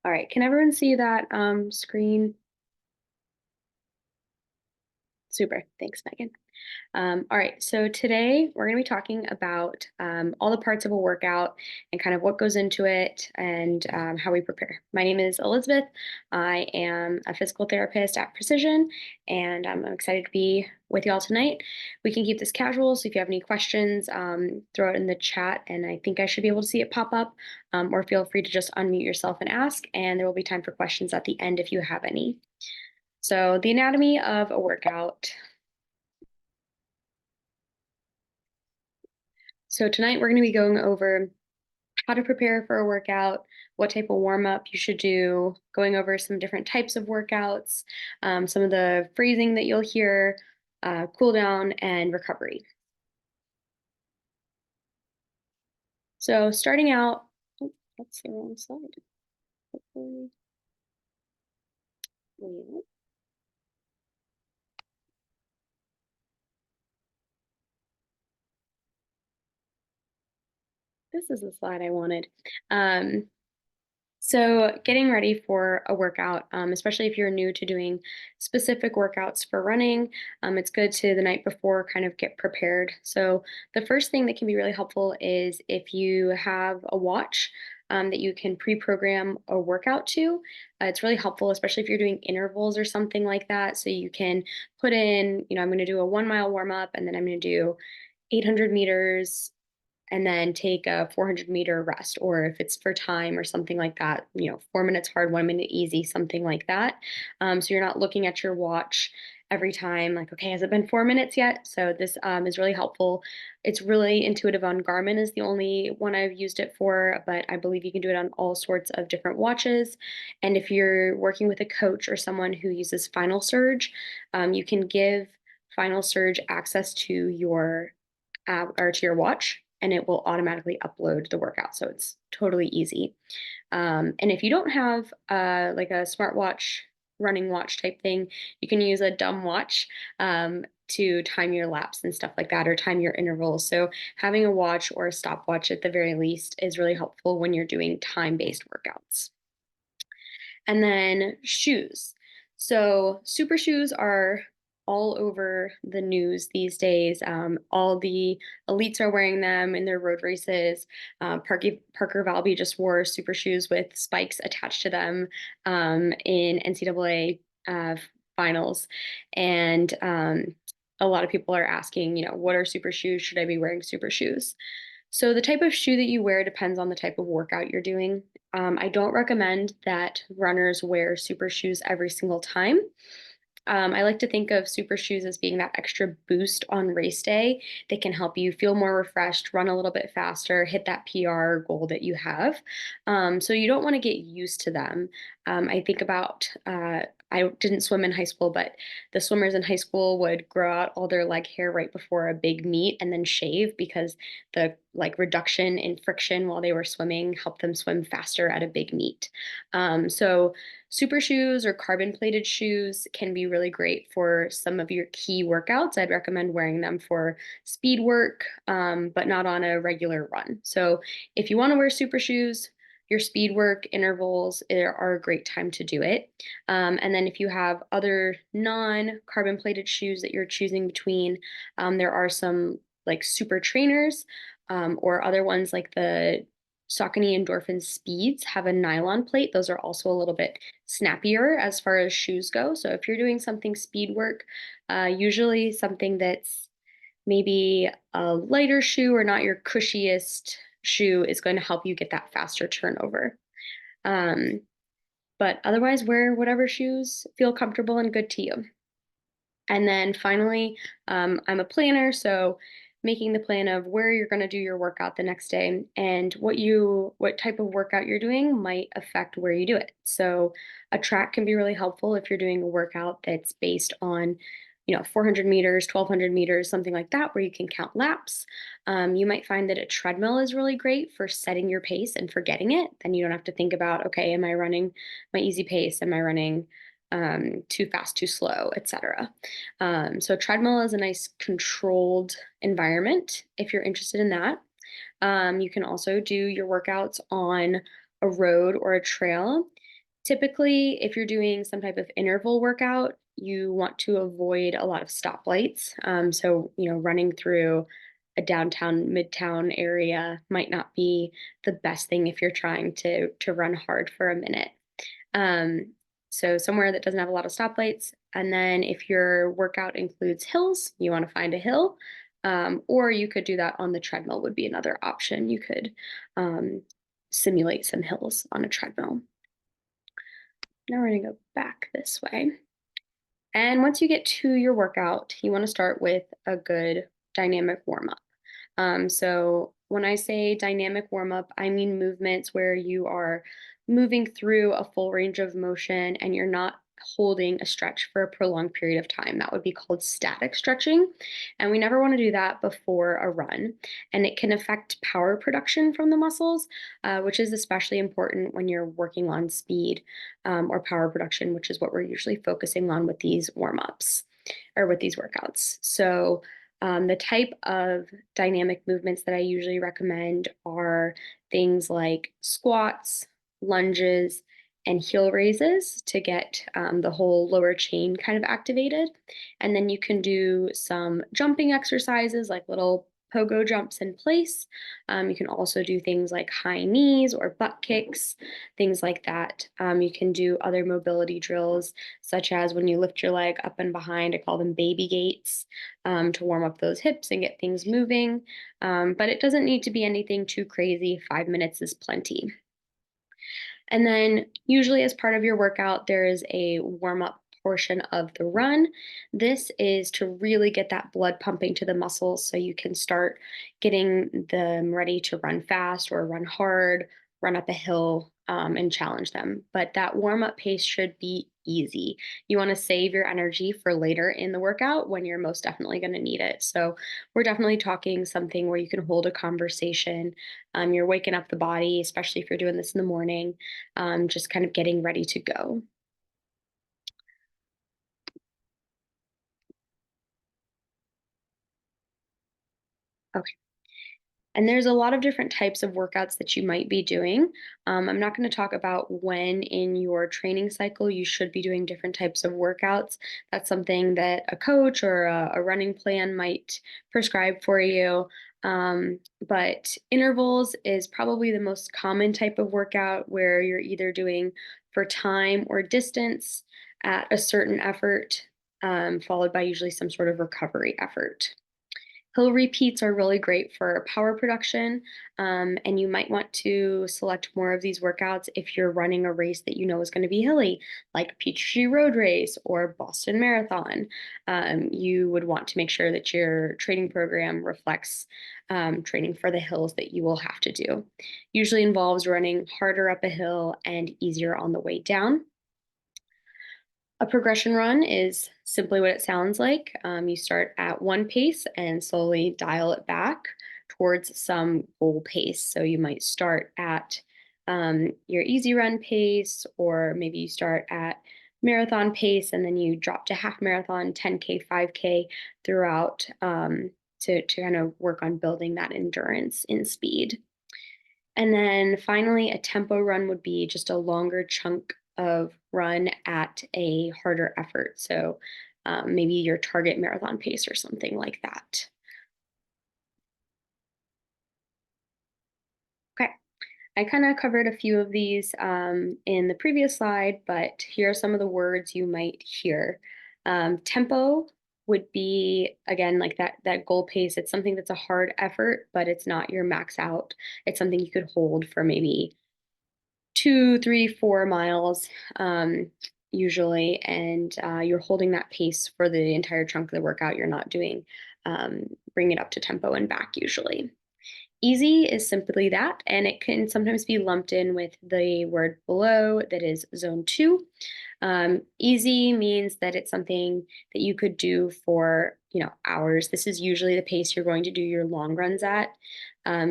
All right, can everyone see that screen? Super, thanks, Megan. All right, so today we're going to be talking about all the parts of a workout and kind of what goes into it and how we prepare. My name is Elizabeth. I am a physical therapist at Precision, and I'm excited to be with y'all tonight. We can keep this casual, so if you have any questions, throw it in the chat, and I think I should be able to see it pop up, or feel free to just unmute yourself and ask, and there will be time for questions at the end if you have any. So the anatomy of a workout. So tonight we're going to be going over how to prepare for a workout, what type of warm up you should do, going over some different types of workouts, some of the phrasing that you'll hear, cool down, and recovery. So starting out, oh, that's the wrong slide. Hopefully, yeah. This is the slide I wanted. So getting ready for a workout, especially if you're new to doing specific workouts for running, it's good to the night before kind of get prepared. So the first thing that can be really helpful is if you have a watch that you can pre-program a workout to. It's really helpful, especially if you're doing intervals or something like that. So you can put in, I'm going to do a 1 mile warm up, and then I'm going to do 800 meters and then take a 400-meter rest. Or if it's for time or something like that, 4 minutes hard, 1 minute easy, something like that. So you're not looking at your watch every time like, okay, has it been 4 minutes yet? So this is really helpful. It's really intuitive on Garmin is the only one I've used it for, but I believe you can do it on all sorts of different watches. And if you're working with a coach or someone who uses Final Surge, you can give Final Surge access to your app or to your watch, and it will automatically upload the workout. So it's totally easy. And if you don't have like a smartwatch, running watch type thing, you can use a dumb watch to time your laps and stuff like that, or time your intervals. So having a watch or a stopwatch at the very least is really helpful when you're doing time-based workouts. And then shoes. So super shoes are all over the news these days. All the elites are wearing them in their road races. Parker Valby just wore super shoes with spikes attached to them in NCAA finals. And a lot of people are asking, what are super shoes? Should I be wearing super shoes? So the type of shoe that you wear depends on the type of workout you're doing. I don't recommend that runners wear super shoes every single time. I like to think of super shoes as being that extra boost on race day that can help you feel more refreshed, run a little bit faster, hit that PR goal that you have. So you don't want to get used to them. I think about, I didn't swim in high school, but the swimmers in high school would grow out all their leg hair right before a big meet and then shave because the reduction in friction while they were swimming helped them swim faster at a big meet. So super shoes or carbon plated shoes can be really great for some of your key workouts. I'd recommend wearing them for speed work, but not on a regular run. So if you want to wear super shoes, your speed work intervals are a great time to do it. And then if you have other non-carbon plated shoes that you're choosing between, there are some like super trainers or other ones like the Saucony Endorphin Speeds have a nylon plate. Those are also a little bit snappier as far as shoes go. So if you're doing something speed work, usually something that's maybe a lighter shoe or not your cushiest shoe is going to help you get that faster turnover. Um, but otherwise, wear whatever shoes feel comfortable and good to you. And then finally, I'm a planner, so making the plan of where you're going to do your workout the next day and what type of workout you're doing might affect where you do it. So a track can be really helpful if you're doing a workout that's based on 400 meters, 1200 meters, something like that, where you can count laps. You might find that a treadmill is really great for setting your pace and forgetting it. Then you don't have to think about, okay, am I running my easy pace? Am I running too fast, too slow, etc. So treadmill is a nice controlled environment if you're interested in that. You can also do your workouts on a road or a trail. Typically, if you're doing some type of interval workout, you want to avoid a lot of stoplights. So, running through a downtown, midtown area might not be the best thing if you're trying to run hard for a minute. Um, so somewhere that doesn't have a lot of stoplights. And then if your workout includes hills, you want to find a hill. Or you could do that on the treadmill would be another option. You could um, simulate some hills on a treadmill. Now we're gonna go back this way. And once you get to your workout, you want to start with a good dynamic warm up. So when I say dynamic warm up, I mean movements where you are moving through a full range of motion and you're not holding a stretch for a prolonged period of time. That would be called static stretching. And we never want to do that before a run. And it can affect power production from the muscles, which is especially important when you're working on speed or power production, which is what we're usually focusing on with these warm ups or with these workouts. So, the type of dynamic movements that I usually recommend are things like squats, lunges, and heel raises to get the whole lower chain kind of activated. And then you can do some jumping exercises like little pogo jumps in place. You can also do things like high knees or butt kicks, things like that. You can do other mobility drills, such as when you lift your leg up and behind, I call them baby gates, to warm up those hips and get things moving. But it doesn't need to be anything too crazy. 5 minutes is plenty. And then, usually, as part of your workout, there is a warm up portion of the run. This is to really get that blood pumping to the muscles so you can start getting them ready to run fast or run hard, run up a hill, and challenge them. But that warm up pace should be easy. You want to save your energy for later in the workout when you're most definitely going to need it. So, we're definitely talking something where you can hold a conversation. You're waking up the body, especially if you're doing this in the morning, just kind of getting ready to go. Okay. And there's a lot of different types of workouts that you might be doing. I'm not going to talk about when in your training cycle you should be doing different types of workouts. That's something that a coach or a running plan might prescribe for you. But intervals is probably the most common type of workout where you're either doing for time or distance at a certain effort, followed by usually some sort of recovery effort. Hill repeats are really great for power production, and you might want to select more of these workouts if you're running a race that you know is going to be hilly, like Peachtree Road Race or Boston Marathon. You would want to make sure that your training program reflects training for the hills that you will have to do. Usually involves running harder up a hill and easier on the way down. A progression run is simply what it sounds like. You start at one pace and slowly dial it back towards some goal pace. So you might start at your easy run pace, or maybe you start at marathon pace and then you drop to half marathon, 10K, 5K throughout to kind of work on building that endurance in speed. And then finally, a tempo run would be just a longer chunk of run at a harder effort. So maybe your target marathon pace or something like that. Okay. I kind of covered a few of these in the previous slide, but here are some of the words you might hear. Tempo would be again like that goal pace. It's something that's a hard effort, but it's not your max out. It's something you could hold for maybe 2, 3, 4 miles usually, and you're holding that pace for the entire chunk of the workout. You're not doing bring it up to tempo and back usually. Easy is simply that, and it can sometimes be lumped in with the word below that is zone two. Easy means that it's something that you could do for, hours. This is usually the pace you're going to do your long runs at.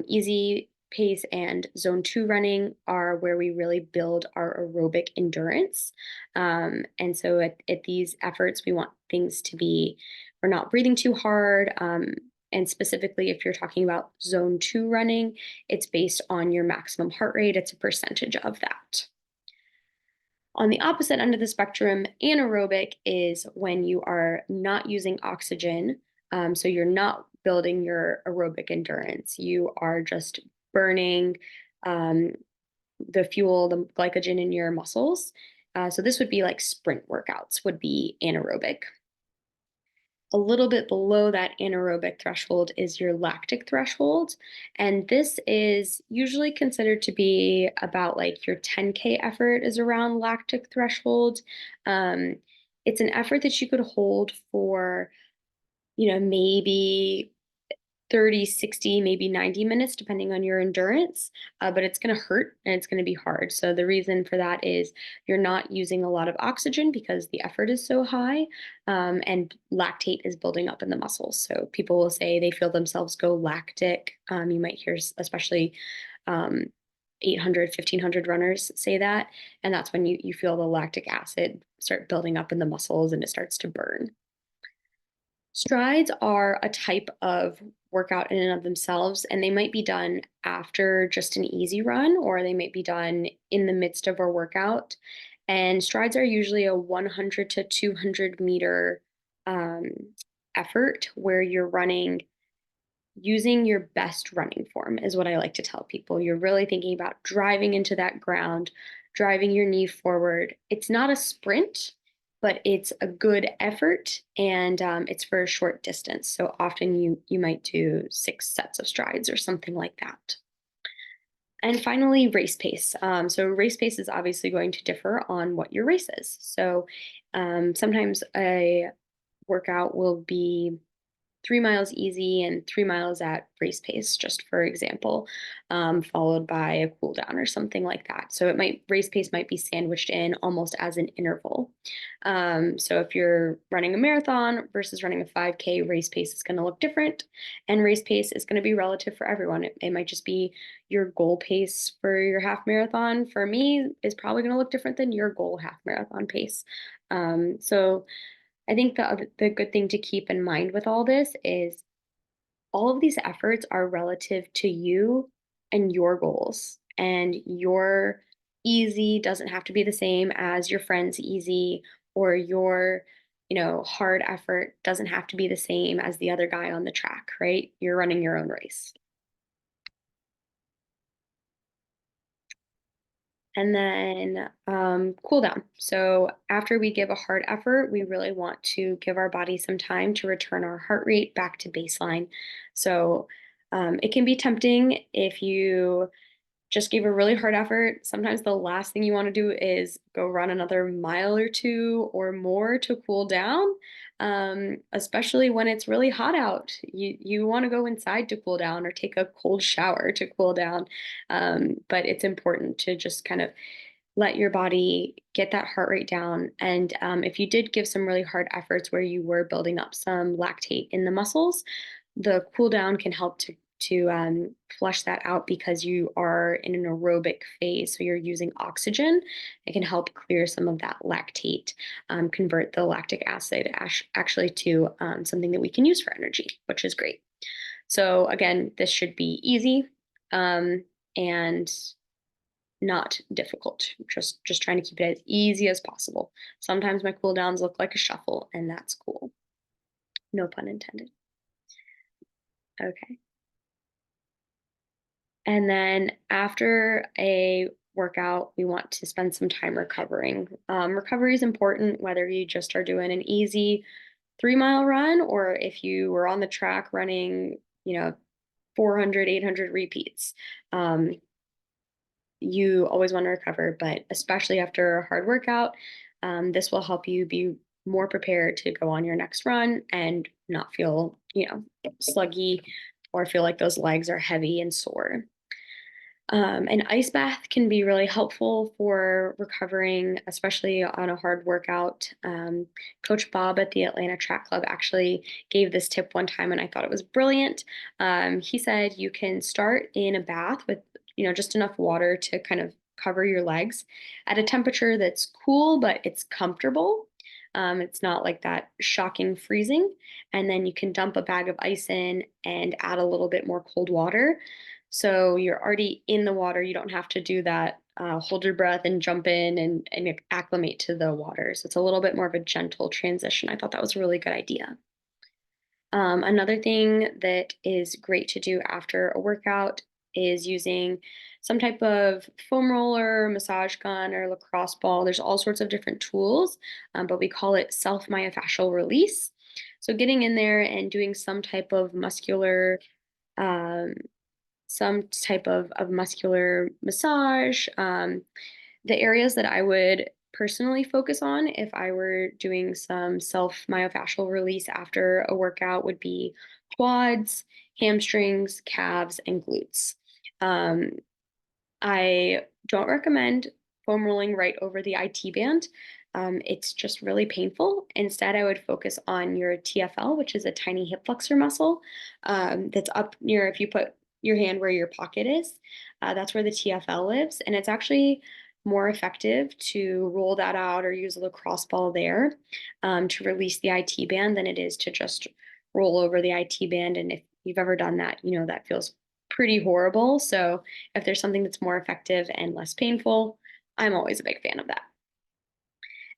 Easy pace and zone two running are where we really build our aerobic endurance. And so at these efforts, we want things to be, we're not breathing too hard. And specifically, if you're talking about zone two running, it's based on your maximum heart rate. It's a percentage of that. On the opposite end of the spectrum, anaerobic is when you are not using oxygen. So you're not building your aerobic endurance. You are just burning um, the fuel, the glycogen in your muscles. So this would be like sprint workouts, would be anaerobic. A little bit below that anaerobic threshold is your lactic threshold. And this is usually considered to be about like your 10K effort is around lactic threshold. Um, it's an effort that you could hold for, maybe 30, 60, maybe 90 minutes, depending on your endurance. But it's going to hurt and it's going to be hard. So, the reason for that is you're not using a lot of oxygen because the effort is so high, and lactate is building up in the muscles. So, people will say they feel themselves go lactic. You might hear, especially, um, 800, 1,500 runners say that. And that's when you feel the lactic acid start building up in the muscles and it starts to burn. Strides are a type of workout in and of themselves, and they might be done after just an easy run, or they might be done in the midst of a workout. And strides are usually a 100 to 200 meter um, effort where you're running using your best running form is what I like to tell people. You're really thinking about driving into that ground, driving your knee forward. It's not a sprint, but it's a good effort, and it's for a short distance. So often you might do 6 sets of strides or something like that. And finally, race pace. So race pace is obviously going to differ on what your race is. So sometimes a workout will be 3 miles easy and 3 miles at race pace, just for example, followed by a cool down or something like that. So race pace might be sandwiched in almost as an interval. So if you're running a marathon versus running a 5K, race pace is going to look different. And race pace is going to be relative for everyone. It might just be your goal pace for your half marathon. For me, is probably going to look different than your goal half marathon pace. So I think the good thing to keep in mind with all this is all of these efforts are relative to you and your goals. And your easy doesn't have to be the same as your friend's easy, or your, hard effort doesn't have to be the same as the other guy on the track, right? You're running your own race. And then cool down. So after we give a hard effort, we really want to give our body some time to return our heart rate back to baseline. So it can be tempting if you just gave a really hard effort. Sometimes the last thing you want to do is go run another mile or two or more to cool down, especially when it's really hot out. You want to go inside to cool down or take a cold shower to cool down. But it's important to just kind of let your body get that heart rate down. And if you did give some really hard efforts where you were building up some lactate in the muscles, the cool down can help to flush that out because you are in an aerobic phase. So you're using oxygen. It can help clear some of that lactate, convert the lactic acid actually to something that we can use for energy, which is great. So again, this should be easy and not difficult. Just trying to keep it as easy as possible. Sometimes my cool downs look like a shuffle, and that's cool. No pun intended. Okay. And then after a workout, we want to spend some time recovering. Recovery is important whether you just are doing an easy 3 mile run or if you were on the track running, 400, 800 repeats. You always want to recover, but especially after a hard workout, this will help you be more prepared to go on your next run and not feel, sluggy or feel like those legs are heavy and sore. An ice bath can be really helpful for recovering, especially on a hard workout. Coach Bob at the Atlanta Track Club actually gave this tip one time, and I thought it was brilliant. He said you can start in a bath with, just enough water to kind of cover your legs at a temperature that's cool, but it's comfortable. It's not like that shocking freezing. And then you can dump a bag of ice in and add a little bit more cold water. So you're already in the water. You don't have to do that, hold your breath and jump in and acclimate to the water. So it's a little bit more of a gentle transition. I thought that was a really good idea. Another thing that is great to do after a workout is using some type of foam roller, massage gun, or lacrosse ball. There's all sorts of different tools, but we call it self myofascial release. So getting in there and doing um, some type of muscular massage. The areas that I would personally focus on if I were doing some self myofascial release after a workout would be quads, hamstrings, calves, and glutes. Um, I don't recommend foam rolling right over the IT band. It's just really painful. Instead, I would focus on your TFL, which is a tiny hip flexor muscle that's up near, if you put your hand where your pocket is, that's where the TFL lives. And it's actually more effective to roll that out or use a lacrosse ball there to release the IT band than it is to just roll over the IT band. And if you've ever done that, you know that feels pretty horrible. So if there's something that's more effective and less painful, I'm always a big fan of that.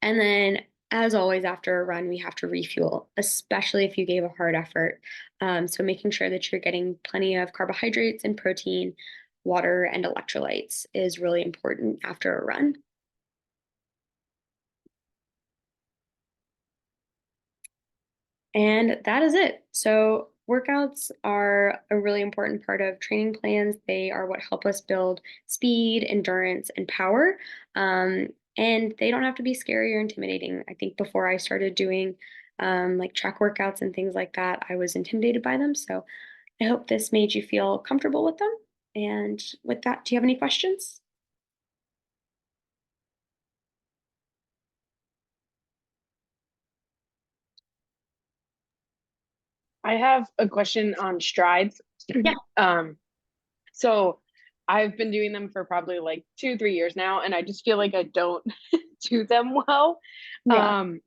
And then, as always, after a run, we have to refuel, especially if you gave a hard effort. So, making sure that you're getting plenty of carbohydrates and protein, water, and electrolytes is really important after a run. And that is it. So, workouts are a really important part of training plans. They are what help us build speed, endurance, and power. And they don't have to be scary or intimidating. I think before I started doing like track workouts and things like that, I was intimidated by them. So, I hope this made you feel comfortable with them. And with that, do you have any questions? I have a question on strides. Yeah. Um, so I've been doing them for probably like 2, 3 years now, and I just feel like I don't do them well. Yeah. Um,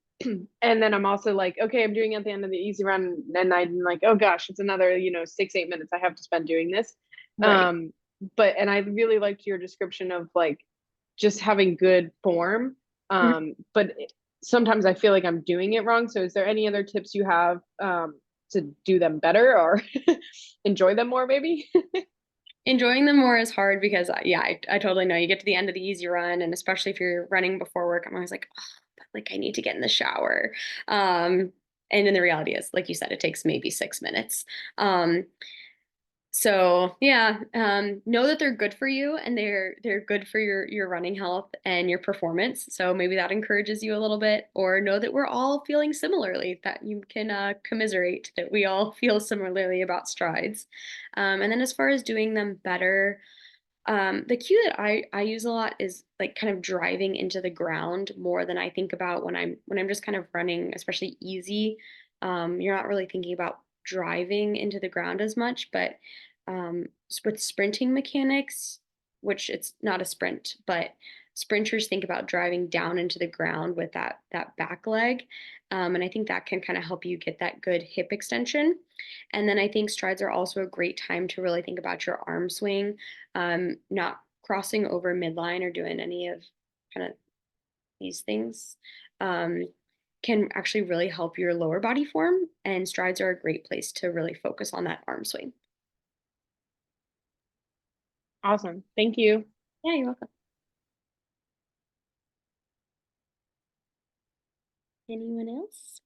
and then I'm also like, okay, I'm doing it at the end of the easy run, and I'm like, oh gosh, it's another, 6, 8 minutes I have to spend doing this. Right. Um, and I really liked your description of like just having good form. But sometimes I feel like I'm doing it wrong. So is there any other tips you have to do them better or enjoy them more, maybe? Enjoying them more is hard because yeah, I totally know. You get to the end of the easy run, and especially if you're running before work, I'm always like, oh, but like I need to get in the shower. Um, and then the reality is, like you said, it takes maybe 6 minutes. Um, so yeah, know that they're good for you and they're good for your running health and your performance. So maybe that encourages you a little bit, or know that we're all feeling similarly, that you can commiserate that we all feel similarly about strides. And then as far as doing them better, the cue that I use a lot is like kind of driving into the ground more than I think about when I'm just kind of running, especially easy. You're not really thinking about driving into the ground as much, but with sprinting mechanics, which it's not a sprint, but sprinters think about driving down into the ground with that back leg, and I think that can kind of help you get that good hip extension. And then I think strides are also a great time to really think about your arm swing, not crossing over midline or doing any of kind of these things. Um, can actually really help your lower body form, and strides are a great place to really focus on that arm swing. Awesome. Thank you. Yeah, you're welcome. Anyone else?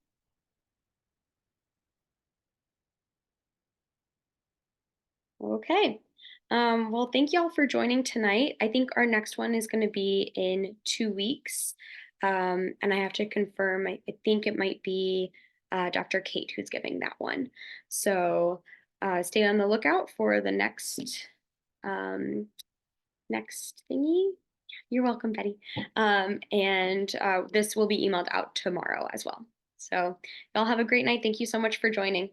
Okay. Well, thank you all for joining tonight. I think our next one is going to be in 2 weeks. And I have to confirm, I think it might be Dr. Kate who's giving that one. So stay on the lookout for the um, next thingy. You're welcome, Betty. And this will be emailed out tomorrow as well. So y'all have a great night. Thank you so much for joining.